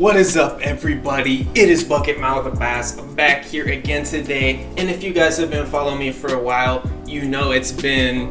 What is up, everybody? It is Bucket Mouth Bass. I'm back here again today, and if you guys have been following me for a while, you know it's been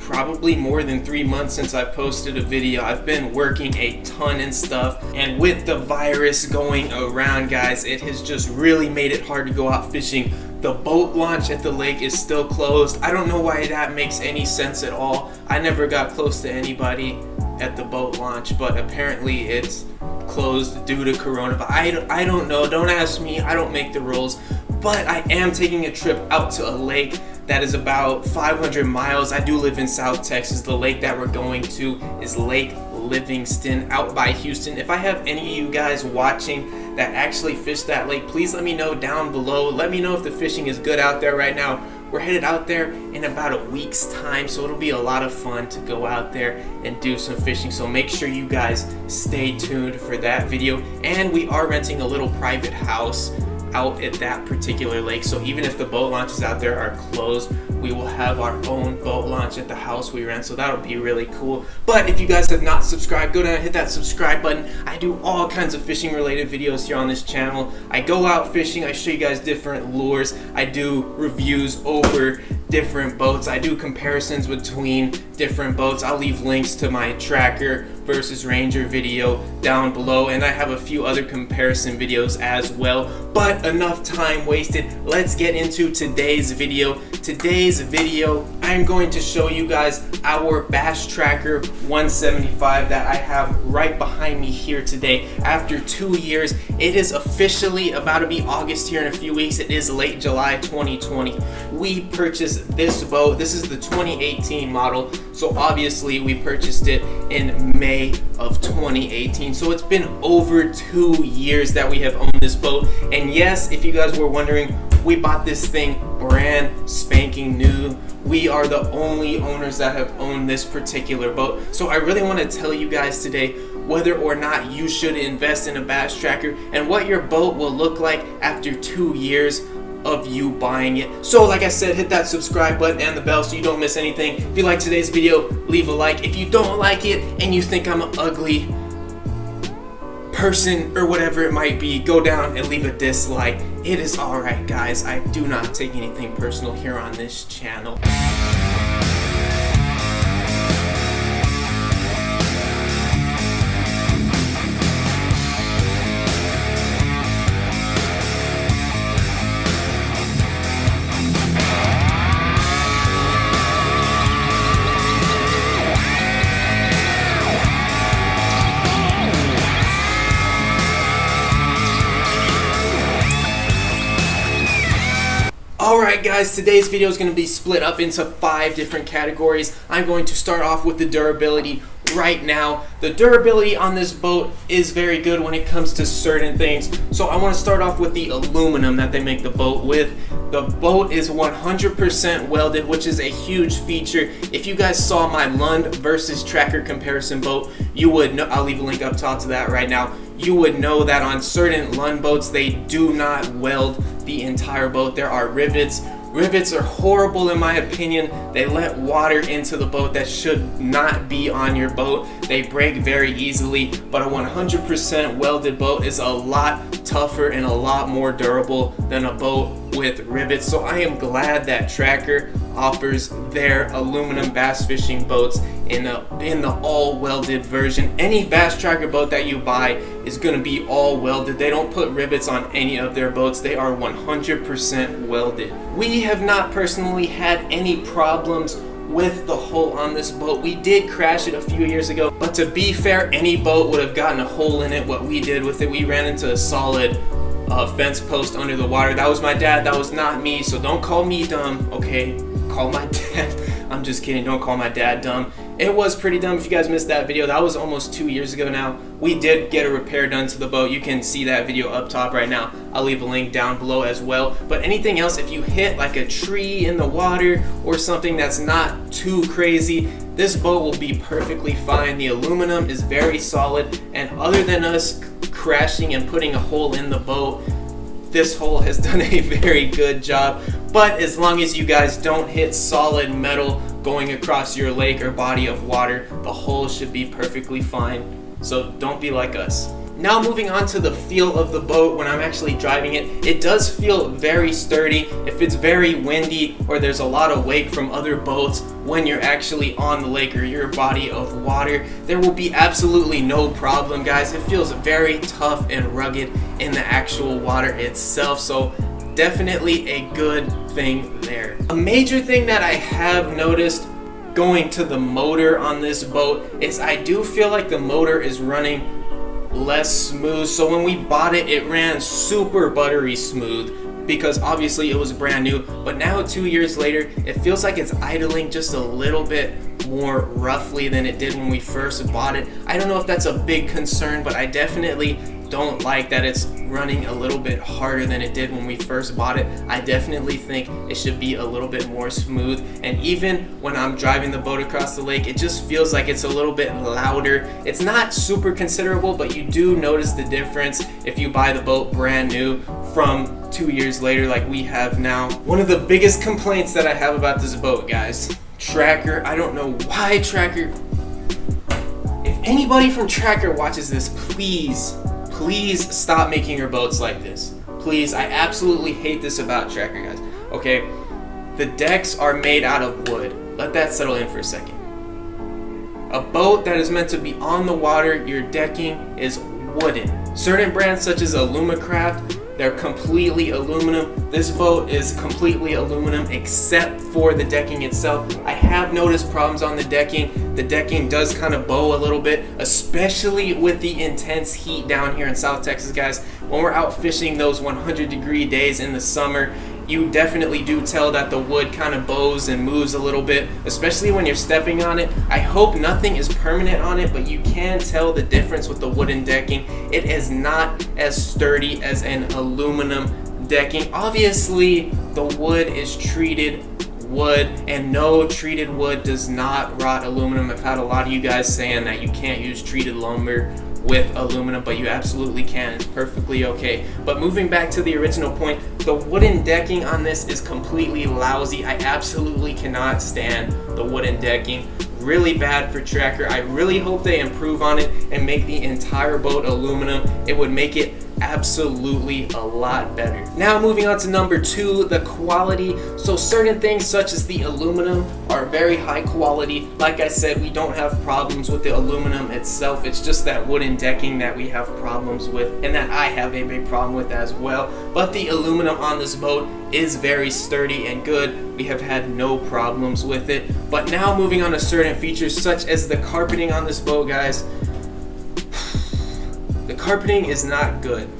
probably more than 3 months since I posted a video. I've been working a ton and stuff, and with the virus going around, guys, it has just really made it hard to go out fishing. The boat launch at the lake is still closed. I don't know why that makes any sense at all. I never got close to anybody at the boat launch, but apparently it's closed due to coronavirus. I don't know, don't ask me, I don't make the rules, but I am taking a trip out to a lake that is about 500 miles. I do live in South Texas. The lake that we're going to is Lake Livingston out by Houston. If I have any of you guys watching that actually fish that lake, please let me know down below. Let me know if the fishing is good out there right now. We're headed out there in about a week's time, so it'll be a lot of fun to go out there and do some fishing. So make sure you guys stay tuned for that video. And we are renting a little private house out at that particular lake, so even if the boat launches out there are closed, we will have our own boat launch at the house we rent, so that'll be really cool. But if you guys have not subscribed, go down and hit that subscribe button. I do all kinds of fishing related videos here on this channel. I go out fishing, I show you guys different lures, I do reviews over different boats, I do comparisons between different boats. I'll leave links to my Tracker versus Ranger video down below, and I have a few other comparison videos as well. But enough time wasted, let's get into today's video. Today's video, I'm going to show you guys our Bass Tracker 175 that I have right behind me here today. After 2 years, it is officially about to be August here in a few weeks. It is late July 2020. We purchased this boat. This is the 2018 model, so obviously we purchased it in May of 2018. So it's been over 2 years that we have owned this boat. And yes, if you guys were wondering, we bought this thing brand spanking new. We are the only owners that have owned this particular boat. So I really want to tell you guys today whether or not you should invest in a Bass Tracker and what your boat will look like after 2 years of you buying it. So like I said, hit that subscribe button and the bell so you don't miss anything. If you like today's video, leave a like. If you don't like it and you think I'm an ugly person or whatever it might be, go down and leave a dislike. It is alright, guys. I do not take anything personal here on this channel. Alright guys, today's video is going to be split up into 5 different categories. I'm going to start off with the durability right now. The durability on this boat is very good when it comes to certain things. So I want to start off with the aluminum that they make the boat with. The boat is 100% welded, which is a huge feature. If you guys saw my Lund versus Tracker comparison boat, you would know, I'll leave a link up top to that right now. You would know that on certain Lund boats, they do not weld the entire boat. There are rivets. Rivets are horrible in my opinion. They let water into the boat that should not be on your boat. They break very easily, but a 100% welded boat is a lot tougher and a lot more durable than a boat with rivets. So I am glad that Tracker offers their aluminum bass fishing boats in the all welded version. Any Bass Tracker boat that you buy is going to be all welded. They don't put rivets on any of their boats. They are 100% welded. We have not personally had any problems with the hull on this boat. We did crash it a few years ago, but to be fair, any boat would have gotten a hole in it. What we did with it, we ran into a solid fence post under the water. That was my dad, that was not me, so don't call me dumb, okay? Call my dad. I'm just kidding, don't call my dad dumb. It was pretty dumb if you guys missed that video. That was almost 2 years ago now. We did get a repair done to the boat. You can see that video up top right now. I'll leave a link down below as well. But anything else, if you hit like a tree in the water or something that's not too crazy, this boat will be perfectly fine. The aluminum is very solid, and other than us crashing and putting a hole in the boat, this hole has done a very good job. But as long as you guys don't hit solid metal going across your lake or body of water, the hole should be perfectly fine. So don't be like us. Now moving on to the feel of the boat when I'm actually driving it, it does feel very sturdy. If it's very windy or there's a lot of wake from other boats when you're actually on the lake or your body of water, there will be absolutely no problem, guys. It feels very tough and rugged in the actual water itself, so definitely a good thing there. A major thing that I have noticed going to the motor on this boat is I do feel like the motor is running less smooth. So when we bought it, it ran super buttery smooth because obviously it was brand new, but now 2 years later it feels like it's idling just a little bit more roughly than it did when we first bought it. I don't know if that's a big concern, but I definitely don't like that it's running a little bit harder than it did when we first bought it. I definitely think it should be a little bit more smooth, and even when I'm driving the boat across the lake, it just feels like it's a little bit louder. It's not super considerable, but you do notice the difference if you buy the boat brand new from 2 years later like we have now. One of the biggest complaints that I have about this boat, guys, Tracker. I don't know why Tracker, if anybody from Tracker watches this, please stop making your boats like this. Please, I absolutely hate this about Tracker, guys. Okay, the decks are made out of wood. Let that settle in for a second. A boat that is meant to be on the water, your decking is wooden. Certain brands such as Alumacraft, they're completely aluminum. This boat is completely aluminum except for the decking itself. I have noticed problems on the decking. The decking does kind of bow a little bit, especially with the intense heat down here in South Texas, guys. When we're out fishing those 100-degree days in the summer, you definitely do tell that the wood kind of bows and moves a little bit, especially when you're stepping on it. I hope nothing is permanent on it, but you can tell the difference with the wooden decking. It is not as sturdy as an aluminum decking. Obviously, the wood is treated wood, and no, treated wood does not rot aluminum. I've had a lot of you guys saying that you can't use treated lumber with aluminum, but you absolutely can. It's perfectly okay. But moving back to the original point, the wooden decking on this is completely lousy. I absolutely cannot stand the wooden decking. Really bad for Tracker. I really hope they improve on it and make the entire boat aluminum. It would make it absolutely a lot better. Now moving on to number 2, the quality. So certain things such as the aluminum are very high quality. Like I said, we don't have problems with the aluminum itself. It's just that wooden decking that we have problems with, and that I have a big problem with as well. But the aluminum on this boat is very sturdy and good. We have had no problems with it. But now moving on to certain features such as the carpeting on this boat, guys. The carpeting is not good.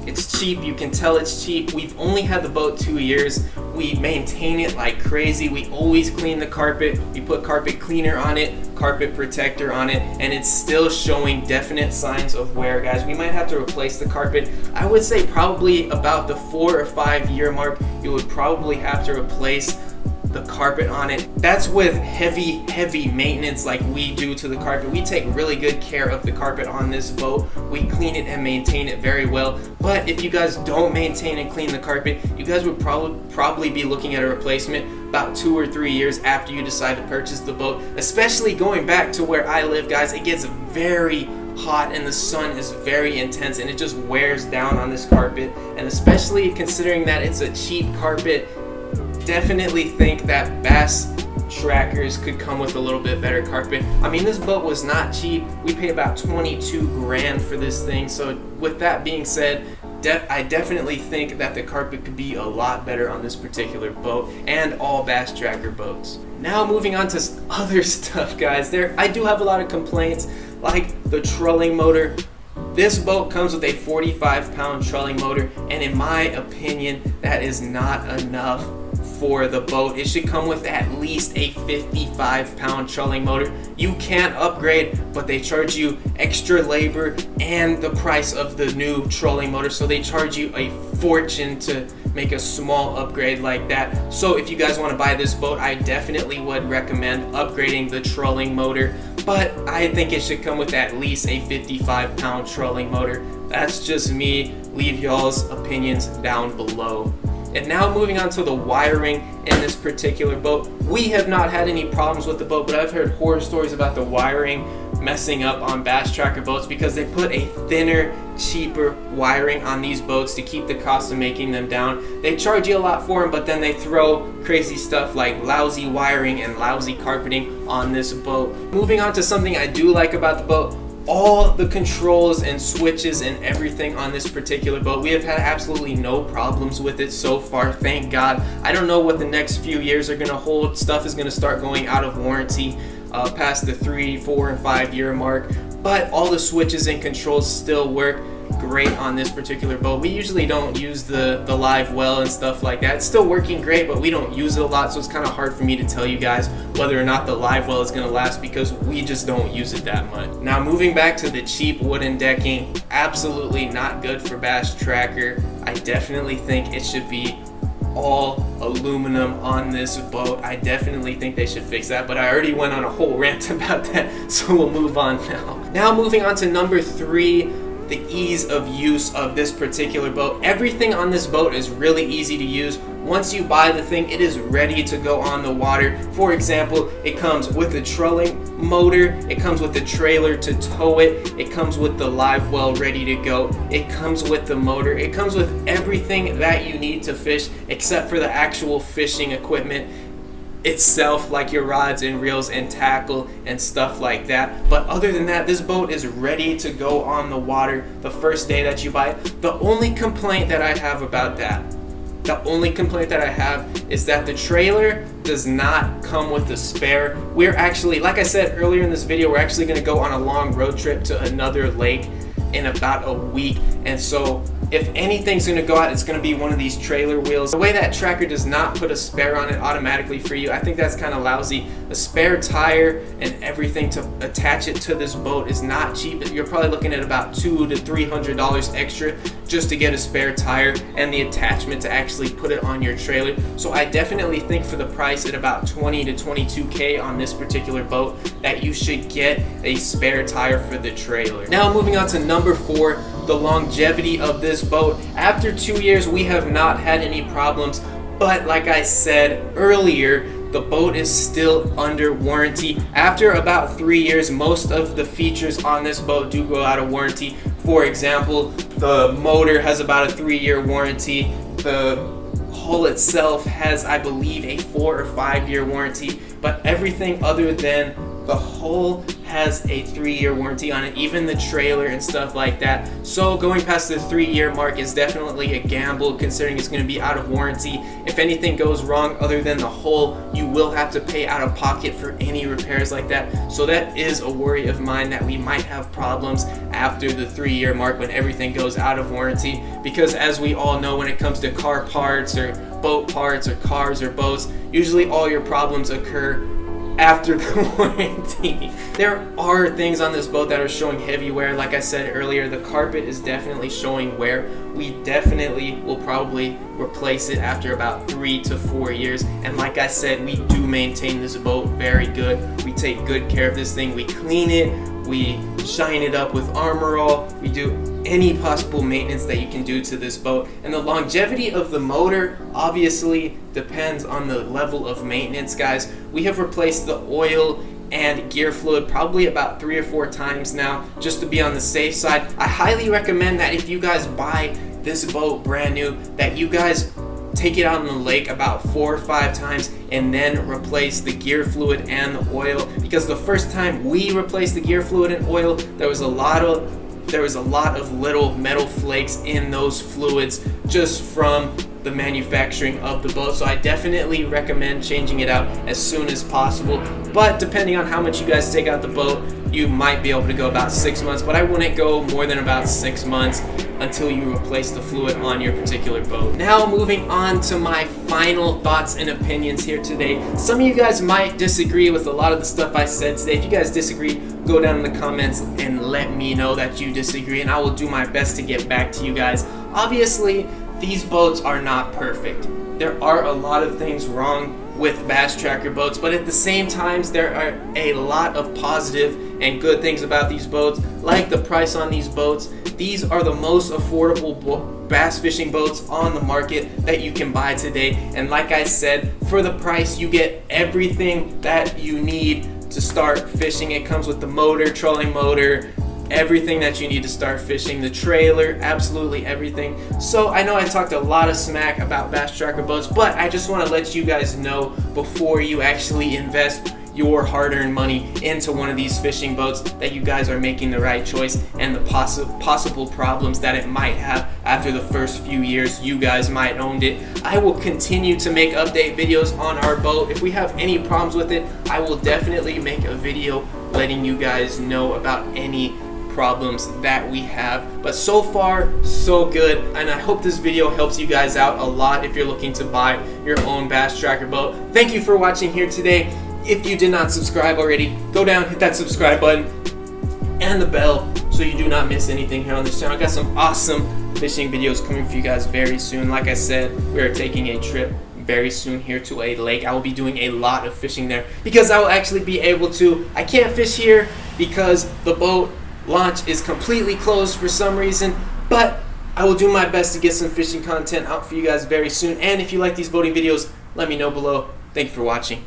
It's cheap. You can tell it's cheap. We've only had the boat 2 years. We maintain it like crazy. We always clean the carpet. We put carpet cleaner on it, carpet protector on it, and it's still showing definite signs of wear, guys. We might have to replace the carpet. I would say probably about the 4 or 5 year mark, you would probably have to replace the carpet on it. That's with heavy maintenance like we do to the carpet. We take really good care of the carpet on this boat. We clean it and maintain it very well. But if you guys don't maintain and clean the carpet, you guys would probably be looking at a replacement about 2 or 3 years after you decide to purchase the boat. Especially going back to where I live, guys, it gets very hot and the sun is very intense and it just wears down on this carpet. And especially considering that it's a cheap carpet, definitely think that Bass Trackers could come with a little bit better carpet. I mean, this boat was not cheap. We paid about 22 grand for this thing. So with that being said, I definitely think that the carpet could be a lot better on this particular boat and all Bass Tracker boats. Now moving on to other stuff, guys. I do have a lot of complaints, like the trolling motor. This boat comes with a 45-pound trolling motor, and in my opinion, that is not enough for the boat. It should come with at least a 55-pound trolling motor. You can upgrade, but they charge you extra labor and the price of the new trolling motor, so they charge you a fortune to make a small upgrade like that. So if you guys want to buy this boat, I definitely would recommend upgrading the trolling motor, but I think it should come with at least a 55-pound trolling motor. That's just me. Leave y'all's opinions down below. And now moving on to the wiring in this particular boat. We have not had any problems with the boat, but I've heard horror stories about the wiring messing up on Bass Tracker boats because they put a thinner, cheaper wiring on these boats to keep the cost of making them down. They charge you a lot for them, but then they throw crazy stuff like lousy wiring and lousy carpeting on this boat. Moving on to something I do like about the boat, all the controls and switches and everything on this particular boat, we have had absolutely no problems with it so far, thank God. I don't know what the next few years are going to hold. Stuff is going to start going out of warranty past the 3, 4, and 5 year mark, but all the switches and controls still work great on this particular boat. We usually don't use the live well and stuff like that. It's still working great, but we don't use it a lot, so it's kind of hard for me to tell you guys whether or not the live well is going to last because we just don't use it that much. Now moving back to the cheap wooden decking, absolutely not good for Bass Tracker. I definitely think it should be all aluminum on this boat. I definitely think they should fix that, but I already went on a whole rant about that, so we'll move on now. Now moving on to number 3, the ease of use of this particular boat. Everything on this boat is really easy to use. Once you buy the thing, it is ready to go on the water. For example, it comes with a trolling motor, it comes with the trailer to tow it, it comes with the live well ready to go, it comes with the motor, it comes with everything that you need to fish except for the actual fishing equipment itself, like your rods and reels and tackle and stuff like that. But other than that, this boat is ready to go on the water the first day that you buy it. The only complaint that I have about that, is that the trailer does not come with a spare. We're actually, like I said earlier in this video, we're actually going to go on a long road trip to another lake in about a week, and so if anything's going to go out, it's going to be one of these trailer wheels. The way that Tracker does not put a spare on it automatically for you, I think that's kind of lousy. A spare tire and everything to attach it to this boat is not cheap. You're probably looking at about $200 to $300 extra just to get a spare tire and the attachment to actually put it on your trailer. So I definitely think for the price at about 20 to 22K on this particular boat that you should get a spare tire for the trailer. Now moving on to number 4, the longevity of this boat. After 2 years, we have not had any problems, but like I said earlier, the boat is still under warranty. After about 3 years, most of the features on this boat do go out of warranty. For example, the motor has about a 3-year warranty. The hull itself has, I believe, a 4 or 5 year warranty, but everything other than the hull has a 3-year warranty on it, even the trailer and stuff like that. So going past the 3-year mark is definitely a gamble considering it's going to be out of warranty. If anything goes wrong other than the hull, you will have to pay out of pocket for any repairs like that. So that is a worry of mine, that we might have problems after the 3-year mark when everything goes out of warranty, because as we all know, when it comes to car parts or boat parts or cars or boats, usually all your problems occur after the warranty. There are things on this boat that are showing heavy wear. Like I said earlier, the carpet is definitely showing wear. We definitely will probably replace it after about 3 to 4 years. And like I said, we do maintain this boat very good. We take good care of this thing. We clean it, we shine it up with Armor All, we do any possible maintenance that you can do to this boat. And the longevity of the motor obviously depends on the level of maintenance, guys. We have replaced the oil and gear fluid probably about 3 or 4 times now, just to be on the safe side. I highly recommend that if you guys buy this boat brand new, that you guys take it out on the lake about 4 or 5 times and then replace the gear fluid and the oil, because the first time we replaced the gear fluid and oil, there was a lot of little metal flakes in those fluids just from the manufacturing of the boat. So I definitely recommend changing it out as soon as possible. But depending on how much you guys take out the boat, you might be able to go about 6 months, but I wouldn't go more than about 6 months until you replace the fluid on your particular boat. Now moving on to my final thoughts and opinions here today. Some of you guys might disagree with a lot of the stuff I said today. If you guys disagree, go down in the comments and let me know that you disagree, and I will do my best to get back to you guys. Obviously, these boats are not perfect. There are a lot of things wrong with Bass Tracker boats, but at the same time, there are a lot of positive and good things about these boats, like the price on these boats. These are the most affordable bass fishing boats on the market that you can buy today, and like I said, for the price you get everything that you need to start fishing. It comes with the motor, trolling motor, everything that you need to start fishing, the trailer, absolutely everything. So I know I talked a lot of smack about Bass Tracker boats, but I just want to let you guys know before you actually invest your hard-earned money into one of these fishing boats that you guys are making the right choice, and the possible problems that it might have after the first few years you guys might owned it. I will continue to make update videos on our boat. If we have any problems with it, I will definitely make a video letting you guys know about any problems that we have. But so far so good, and I hope this video helps you guys out a lot if you're looking to buy your own Bass Tracker boat. Thank you for watching here today. If you did not subscribe already, go down, hit that subscribe button and the bell so you do not miss anything here on this channel. I got some awesome fishing videos coming for you guys very soon. Like I said, we are taking a trip very soon here to a lake. I will be doing a lot of fishing there because I will actually be able to. I can't fish here because the boat launch is completely closed for some reason, but I will do my best to get some fishing content out for you guys very soon. And if you like these boating videos, let me know below. Thank you for watching.